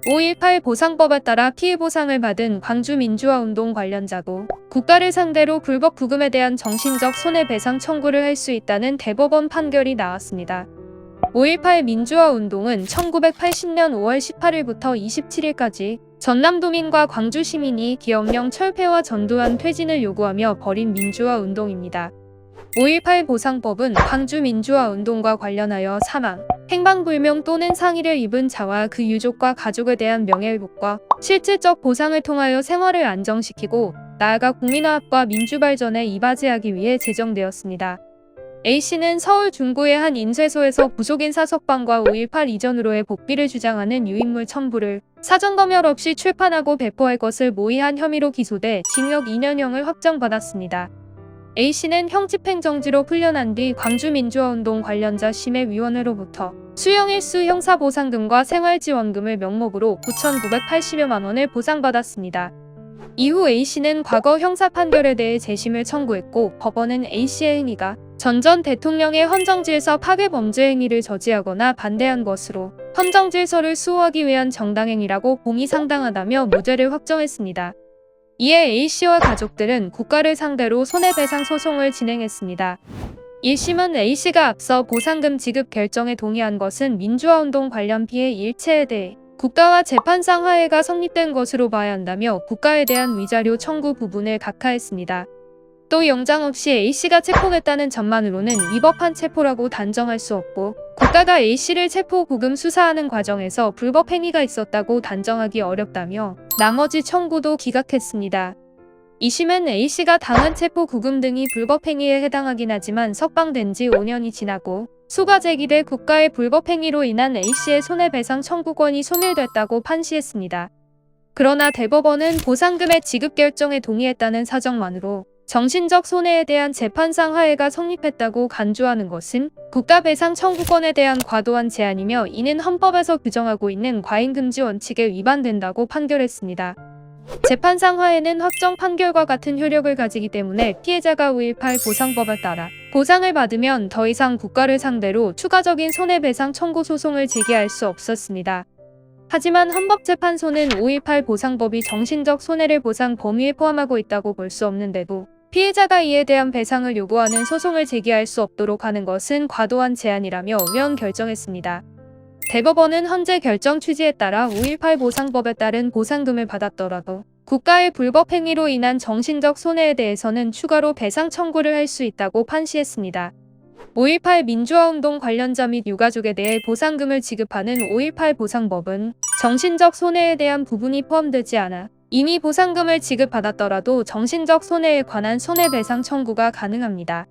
5.18 보상법에 따라 피해 보상을 받은 광주민주화운동 관련자도 국가를 상대로 불법 구금에 대한 정신적 손해배상 청구를 할 수 있다는 대법원 판결이 나왔습니다. 5.18 민주화운동은 1980년 5월 18일부터 27일까지 전남도민과 광주시민이 기업령 철폐와 전두환 퇴진을 요구하며 벌인 민주화운동입니다. 5.18 보상법은 광주민주화운동과 관련하여 사망, 행방불명 또는 상해를 입은 자와 그 유족과 가족에 대한 명예회복과 실질적 보상을 통하여 생활을 안정시키고 나아가 국민화합과 민주발전에 이바지하기 위해 제정되었습니다. A씨는 서울 중구의 한 인쇄소에서 부속인사 석방과 5.18 이전으로의 복비를 주장하는 유인물 첨부를 사전검열 없이 출판하고 배포할 것을 모의한 혐의로 기소돼 징역 2년형을 확정받았습니다. A씨는 형집행정지로 풀려난 뒤 광주민주화운동 관련자 심해위원회로부터 수형일수 형사보상금과 생활지원금을 명목으로 9,980여만 원을 보상받았습니다. 이후 A씨는 과거 형사 판결에 대해 재심을 청구했고 법원은 A씨의 행위가 전 대통령의 헌정질서 파괴 범죄 행위를 저지하거나 반대한 것으로 헌정질서를 수호하기 위한 정당행위라고 공이 상당하다며 무죄를 확정했습니다. 이에 A씨와 가족들은 국가를 상대로 손해배상 소송을 진행했습니다. 1심은 A씨가 앞서 보상금 지급 결정에 동의한 것은 민주화운동 관련 피해 일체에 대해 국가와 재판상 화해가 성립된 것으로 봐야 한다며 국가에 대한 위자료 청구 부분을 각하했습니다. 또 영장 없이 A씨가 체포됐다는 점만으로는 위법한 체포라고 단정할 수 없고 국가가 A씨를 체포 구금 수사하는 과정에서 불법 행위가 있었다고 단정하기 어렵다며 나머지 청구도 기각했습니다. 2심은 A씨가 당한 체포 구금 등이 불법 행위에 해당하긴 하지만 석방된 지 5년이 지나고 수가 제기돼 국가의 불법 행위로 인한 A씨의 손해배상 청구권이 소멸됐다고 판시했습니다. 그러나 대법원은 보상금의 지급 결정에 동의했다는 사정만으로 정신적 손해에 대한 재판상 화해가 성립했다고 간주하는 것은 국가배상 청구권에 대한 과도한 제한이며 이는 헌법에서 규정하고 있는 과잉금지 원칙에 위반된다고 판결했습니다. 재판상 화해는 확정 판결과 같은 효력을 가지기 때문에 피해자가 5.18 보상법에 따라 보상을 받으면 더 이상 국가를 상대로 추가적인 손해배상 청구 소송을 제기할 수 없었습니다. 하지만 헌법재판소는 5.18 보상법이 정신적 손해를 보상 범위에 포함하고 있다고 볼 수 없는데도 피해자가 이에 대한 배상을 요구하는 소송을 제기할 수 없도록 하는 것은 과도한 제한이라며 면 결정했습니다. 대법원은 헌재 결정 취지에 따라 5.18 보상법에 따른 보상금을 받았더라도 국가의 불법 행위로 인한 정신적 손해에 대해서는 추가로 배상 청구를 할 수 있다고 판시했습니다. 5.18 민주화운동 관련자 및 유가족에 대해 보상금을 지급하는 5.18 보상법은 정신적 손해에 대한 부분이 포함되지 않아 이미 보상금을 지급받았더라도 정신적 손해에 관한 손해배상 청구가 가능합니다.